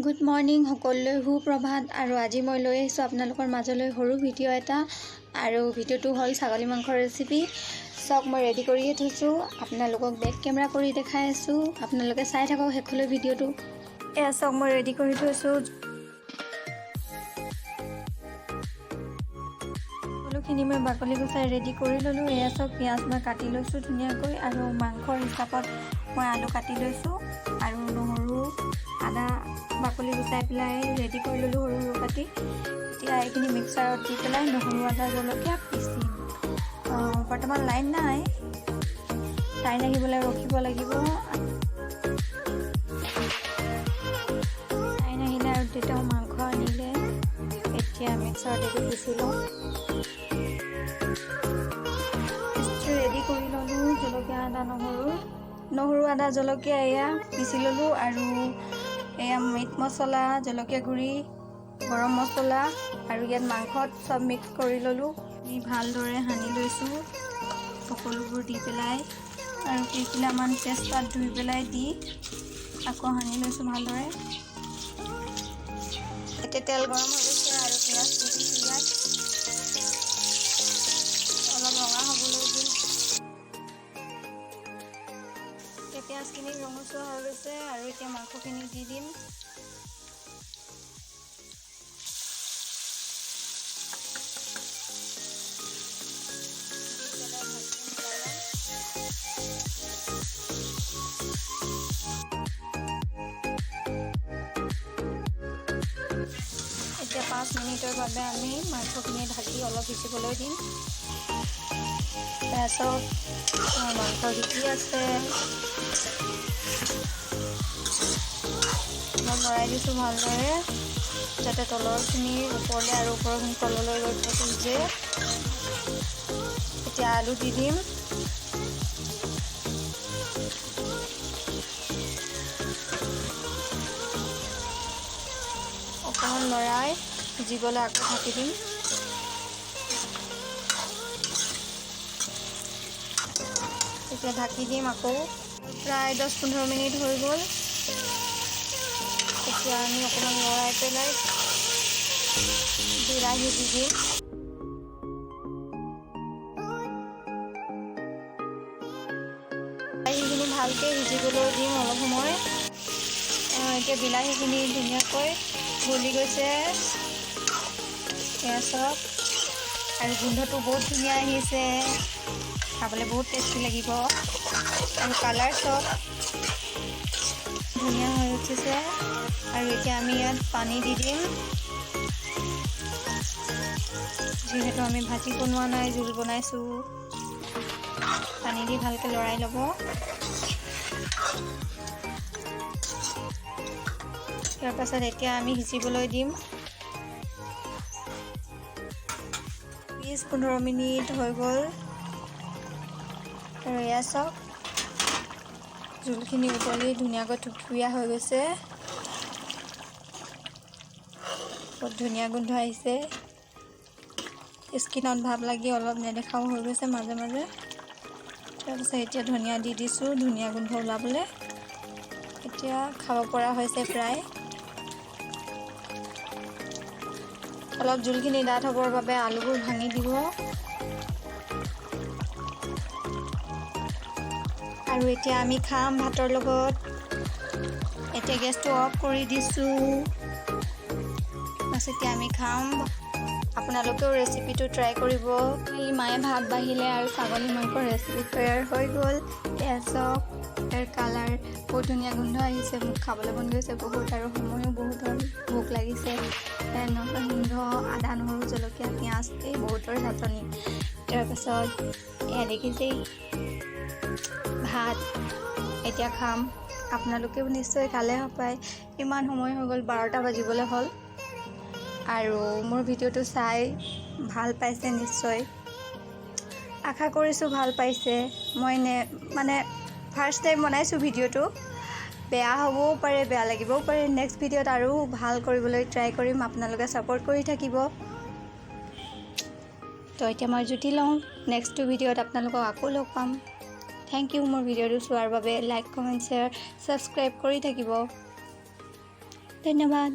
Good morning সকলোলৈ সুপ্ৰভাত। আৰু আজি মই লৈ আহিছোঁ আপোনালোকৰ মাজলৈ সৰু ভিডিঅ' এটা। আৰু ভিডিঅ'টো হ'ল ছাগলী মাংসৰ ৰেচিপি। চাওক, মই ৰেডি কৰিয়ে থৈছোঁ, আপোনালোকক বেক কেমেৰা কৰি দেখাই আছোঁ। আপোনালোকে চাই থাকক শেষলৈ ভিডিঅ'টো। এয়া চাওক, মই ৰেডি কৰি থৈছোঁ। সকলোখিনি মই বাকলি গুচাই ৰেডি কৰি ল'লোঁ। এয়া চাওক, পিঁয়াজ মই কাটি লৈছোঁ ধুনীয়াকৈ, আৰু মাংসৰ হিচাপত মই আলু কাটি লৈছোঁ, আৰু নহৰু আদা বাকলি গুচাই পেলাই ৰেডি কৰি ল'লোঁ সৰু সৰু কাটি। এতিয়া এইখিনি মিক্সাৰত দি পেলাই নহৰু আদা জলকীয়া পিচিম। বৰ্তমান লাইন নাই, লাইন আহিবলৈ ৰখিব লাগিব। লাইন আহিলে আৰু তেতিয়া মাংস আনিলে এতিয়া মিক্সাৰত এইটো পিচি লওঁ। ৰেডি কৰি ল'লোঁ জলকীয়া আদা নহৰু আদা জলকীয়া এয়া পিচি ল'লোঁ। আৰু এয়া মিট মছলা, জলকীয়া গুড়ি, গৰম মছলা, আৰু ইয়াত মাংসত চব মিক্স কৰি ল'লোঁ। ভালদৰে সানি লৈছোঁ সকলোবোৰ দি পেলাই, আৰু কেইখিলামান তেজপাত ধুই পেলাই দি আকৌ সানি লৈছোঁ ভালদৰে। এতিয়া তেল গৰম হৈ গৈছে আৰু পিঁয়াজ দি দিছোঁ ইয়াত। অলপ ৰঙা হ'বলৈ দিম। পিঁয়াজখিনি ৰঙচুৱা হৈ গৈছে, আৰু এতিয়া মাংসখিনি দি দিম। এতিয়া 5 মিনিটৰ বাবে আমি মাংসখিনি ঢাকি অলপ সিজিবলৈ দিম। তাৰপিছত মাংস সিজি আছে, মই লৰাই দিছোঁ ভালদৰে, যাতে তলৰখিনি ওপৰলৈ আৰু ওপৰখিনি তললৈ গৈ সিজে। এতিয়া আলু দি দিম। অকণমান লৰাই সিজিবলৈ আকৌ ঢাকি দিম। এতিয়া ঢাকি দিম আকৌ। প্ৰায় 10-15 মিনিট হৈ গ'ল। এতিয়া আমি অকণমান লৰাই পেলাই বিলাহী দি দিম। বিলাহীখিনি ভালকৈ সিজিবলৈ দিম অলপ সময়। এতিয়া বিলাহীখিনি ধুনীয়াকৈ গলি গৈছে, এয়া চাওক, আৰু গোন্ধটো বহুত ধুনীয়া আহিছে, খাবলৈ বহুত টেষ্টি লাগিব। আৰু কালাৰ চব ধুনীয়া হৈ উঠিছে। আৰু এতিয়া আমি ইয়াত পানী দি দিম, যিহেতু আমি ভাজি বনোৱা নাই, জোল বনাইছোঁ। পানী দি ভালকৈ লৰাই ল'ব। ইয়াৰ পাছত এতিয়া আমি সিজিবলৈ দিম। 20-15 মিনিট হৈ গ'ল, আৰু এয়া চাওক, জোলখিনি উতলি ধুনীয়াকৈ থুপথুপীয়া হৈ গৈছে। বহুত ধুনীয়া গোন্ধ আহিছে। স্কিনত ভাৱ লাগি অলপ নেদেখাও হৈ গৈছে মাজে মাজে। তাৰপিছত এতিয়া ধনিয়া দি দিছোঁ, ধুনীয়া গোন্ধ ওলাবলৈ। এতিয়া খাব পৰা হৈছে প্ৰায়। অলপ জোলখিনি ডাঠ হ'বৰ বাবে আলুবোৰ ভাঙি দিব। আৰু এতিয়া আমি খাম ভাতৰ লগত। এতিয়া গেছটো অফ কৰি দিছোঁ। বাছ এতিয়া আমি খাম। আপোনালোকেও ৰেচিপিটো ট্ৰাই কৰিব। মায়ে ভাত বাঢ়িলে আৰু ছাগলী মাংসৰ ৰেচিপি তৈয়াৰ হৈ গ'ল। এয়া চাওক, ইয়াৰ কালাৰ বহুত ধুনীয়া গোন্ধ আহিছে। মোক খাবলৈ মন গৈছে বহুত, আৰু সময়ো বহুত হ'ল, ভোক লাগিছে। নৰসিংহ, আদা, নহৰু, জলকীয়া, পিঁয়াজ, এই বহুতৰ চাটনি। তাৰপাছত এয়া দেখিছেই ভাত। এতিয়া খাম। আপোনালোকেও নিশ্চয় খালে পায়। ইমান সময় হৈ গ'ল, 12টা বাজিবলৈ হ'ল। আৰু মোৰ ভিডিঅ'টো চাই ভাল পাইছে নিশ্চয়, আশা কৰিছোঁ ভাল পাইছে। মই মানে ফাৰ্ষ্ট টাইম বনাইছোঁ ভিডিঅ'টো, বেয়া হ'বও পাৰে, বেয়া লাগিবও পাৰে। নেক্সট ভিডিঅ'ত আৰু ভাল কৰিবলৈ ট্ৰাই কৰিম, আপোনালোকে ছাপোৰ্ট কৰি থাকিব। তো এতিয়া মই জুতি লওঁ, নেক্সট ভিডিঅ'ত আপোনালোকক আকৌ লগ পাম। থেংক ইউ মোৰ ভিডিঅ'টো চোৱাৰ বাবে। লাইক, কমেণ্ট, শ্বেয়াৰ, ছাবস্ক্ৰাইব কৰি থাকিব। ধন্যবাদ।